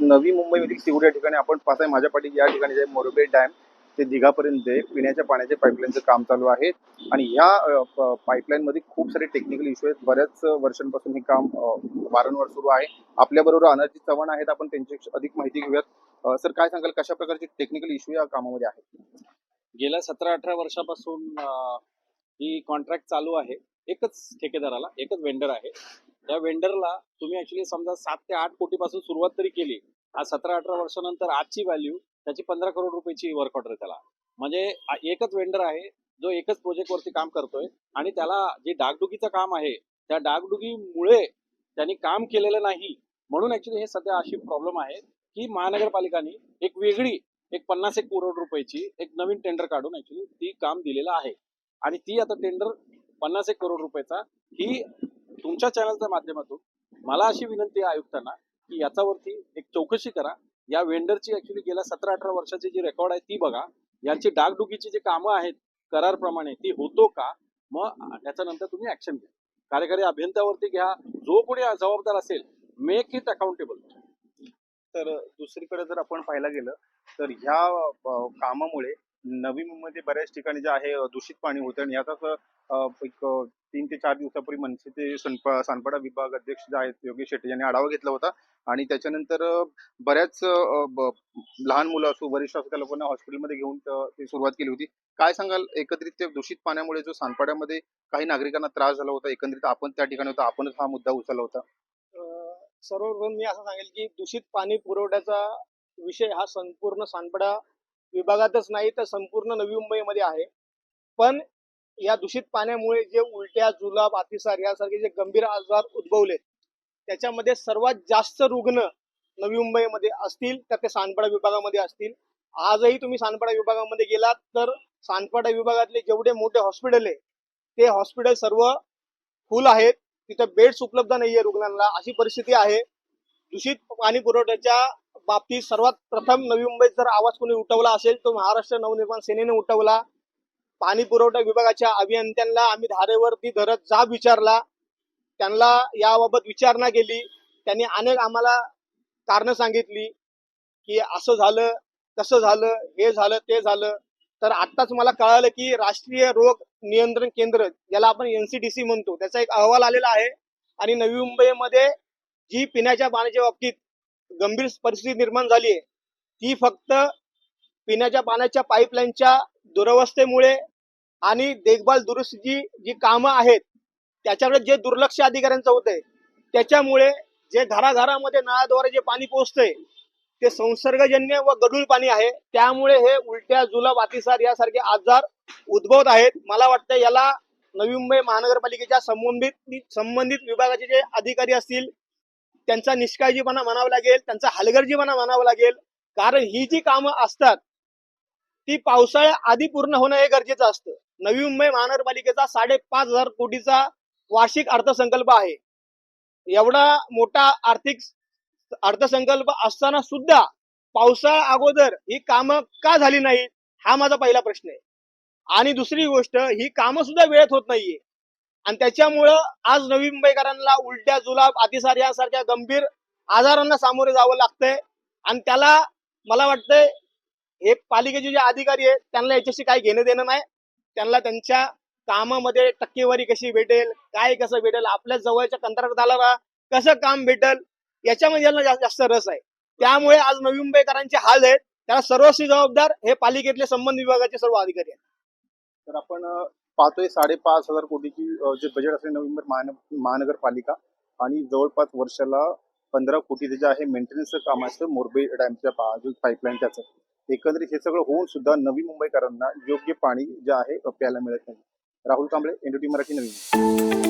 नवी मुंबईमधील सिवूड या ठिकाणी आपण पाहताय माझ्या पाठी या ठिकाणी जे मोरबे डॅम ते दिघापर्यंत पिण्याच्या पाण्याचे पाईपलाईनचं काम चालू आहे आणि ह्या पाईपलाईन मध्ये खूप सारे टेक्निकल इश्यू आहेत। बऱ्याच वर्षांपासून हे काम वारंवार सुरू आहे। आपल्या बरोबर अनर्जित चव्हाण आहेत, आपण त्यांची अधिक माहिती घेऊयात। सर, काय सांगाल, कशा प्रकारचे टेक्निकल इश्यू या कामामध्ये आहेत? गेल्या 17-18 वर्षापासून ही कॉन्ट्रॅक्ट चालू आहे। एकच ठेकेदाराला एकच वेंडर आहे। त्या वेंडरला तुम्ही ऍक्च्युली समजा 7 ते 8 कोटीपासून सुरुवात तरी केली, आज 17-18 वर्षानंतर आजची व्हॅल्यू त्याची 15 करोड रुपयाची वर्क ऑर्डर त्याला, म्हणजे एकच वेंडर आहे जो एकच प्रोजेक्ट वरती काम करतोय आणि त्याला जे डागडुगीचं काम आहे त्या डागडुगीमुळे त्यांनी काम केलेलं नाही, म्हणून ऍक्च्युली हे सध्या अशी प्रॉब्लेम आहे की महानगरपालिकांनी एक वेगळी 50 करोड रुपयाची एक नवीन टेंडर काढून ऍक्च्युली ती काम दिलेलं आहे आणि ती आता टेंडर 50 करोड रुपयाचा ही तुमच्या चॅनलच्या माध्यमातून मला अशी विनंती आहे आयुक्तांना की याच्यावरती एक चौकशी करा। या वेंडरची ऍक्च्युली गेल्या 17-18 वर्षाची जी रेकॉर्ड आहे ती बघा, यांची डागडुगीची जी कामं आहेत करारप्रमाणे ती होतो का, मग त्याच्यानंतर तुम्ही ऍक्शन घ्या। कार्यकारी अभियंत्यावरती घ्या, जो कोणी जबाबदार असेल मेक इट अकाउंटेबल। तर दुसरीकडे जर आपण पाहायला गेलं तर ह्या कामामुळे नवी मुंबईमध्ये बऱ्याच ठिकाणी जे आहे दूषित पाणी होतं आणि याचाच एक 3 ते 4 दिवसापूर्वी मनसेचे सानपाडा विभाग अध्यक्ष जे आहेत योगेश शेट्टी यांनी आढावा घेतला होता आणि त्याच्यानंतर बऱ्याच लहान मुलं असो वरिष्ठ असो त्या लोकांना हॉस्पिटलमध्ये घेऊन ती सुरुवात केली होती। काय सांगाल, एकत्रित ते दूषित पाण्यामुळे जो सानपाड्यामध्ये काही नागरिकांना त्रास झाला होता, एकंदरीत आपण त्या ठिकाणी होता, आपणच हा मुद्दा उचलला होता। सर्वप्रथम मी असं सांगेल की दूषित पाणी पुरवठ्याचा विषय हा संपूर्ण सानपाडा विभागातच नाही तर संपूर्ण नवी मुंबईमध्ये आहे। पण या दूषित पाण्यामुळे जे उलट्या, जुलाब, अतिसार यासारखे जे गंभीर आजार उद्भवले त्याच्यामध्ये सर्वात जास्त रुग्ण नवी मुंबईमध्ये असतील तर ते सानपाडा विभागामध्ये असतील। आजही तुम्ही सानपाडा विभागामध्ये गेलात तर सानपाडा विभागातले जेवढे मोठे हॉस्पिटल आहे ते हॉस्पिटल सर्व फुल आहेत, तिथे बेड्स उपलब्ध नाहीये रुग्णांना, अशी परिस्थिती आहे। दूषित पाणी पुरवठ्याच्या बाबतीत सर्वात प्रथम नवी मुंबईत जर आवाज कोणी उठवला असेल तो महाराष्ट्र नवनिर्माण सेनेने उठवला। पाणी पुरवठा विभागाच्या अभियंत्यांना आम्ही धारेवरती धरत जाब विचारला, त्यांना याबाबत विचारणा केली, त्यांनी अनेक आम्हाला कारण सांगितली की असं झालं, तसं झालं, हे झालं, ते झालं। तर आत्ताच मला कळालं की राष्ट्रीय रोग नियंत्रण केंद्र, ज्याला आपण NCDC म्हणतो, त्याचा एक अहवाल आलेला आहे आणि नवी मुंबईमध्ये जी पिण्याच्या पाण्याच्या बाबतीत गंभीर परिस्थिती निर्माण झाली आहे ती फक्त पिण्याच्या पाण्याच्या पाईपलाईनच्या दुरवस्थेमुळे आणि देखभाल दुरुस्तीची जी कामं आहेत त्याच्याकडे जे दुर्लक्ष अधिकाऱ्यांचं होतंय त्याच्यामुळे जे घराघरामध्ये नळाद्वारे जे पाणी पोहोचतंय ते संसर्गजन्य व गढूळ पाणी आहे, त्यामुळे हे उलट्या, जुलाब, अतिसार यासारखे आजार उद्भवत आहेत। मला वाटतं याला नवी मुंबई महानगरपालिकेच्या संबंधित विभागाचे जे अधिकारी असतील त्यांचा निष्काळजीपणा म्हणावा लागेल, त्यांचा हलगर्जीपणा म्हणावा लागेल, कारण ही जी कामं असतात ती पावसाळ्या आधी पूर्ण होणं हे गरजेचं असतं। नवी मुंबई महानगरपालिकेचा 5,500 कोटीचा वार्षिक अर्थसंकल्प आहे। एवढा मोठा आर्थिक अर्थसंकल्प असताना सुद्धा पावसाळ्या अगोदर ही कामं का झाली नाही, हा माझा पहिला प्रश्न आहे। आणि दुसरी गोष्ट, ही कामं सुद्धा वेळेत होत नाहीये आणि त्याच्यामुळं आज नवी मुंबईकरांना उलट्या, जुलाब, अतिसार यासारख्या गंभीर आजारांना सामोरे जावं लागतंय आणि त्याला मला वाटतंय हे पालिकेचे जे अधिकारी आहेत त्यांना याच्याशी काही घेणं देणं नाही। त्यांना त्यांच्या कामामध्ये टक्केवारी कशी भेटेल, काय कसं भेटेल, आपल्या जवळच्या कंत्राटदाराला कसं काम भेटेल याच्यामध्ये यांना जास्त रस आहे। त्यामुळे आज नवी मुंबईकरांचे हाल आहेत, त्याला सर्वस्वी जबाबदार हे पालिकेतले संबंधित विभागाचे सर्व अधिकारी आहेत। तर आपण पाहतोय 5,500 कोटीची जे बजेट असते नवी मुंबई महानगरपालिका आणि जवळपास वर्षाला 15 कोटी जे आहे मेंटेनन्सचं काम असतं मोरबे डॅमच्या पाईपलाईन त्याचं। एकंदरीत हे सगळं होऊन सुद्धा नवी मुंबईकरांना योग्य पाणी जे आहे प्यायला मिळत नाही। राहुल कांबळे, NDTV मराठी, नवी मुंबई।